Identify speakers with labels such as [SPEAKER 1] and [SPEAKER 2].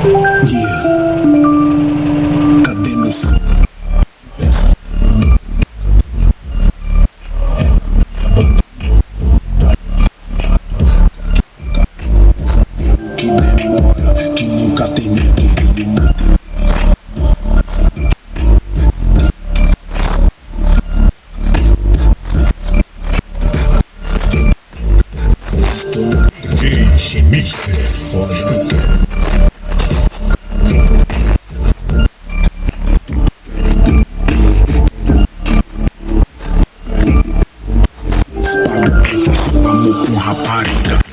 [SPEAKER 1] Cadê meu que demora, que nunca tem medo.
[SPEAKER 2] Esse mixer é foda.
[SPEAKER 1] Amor com rapariga.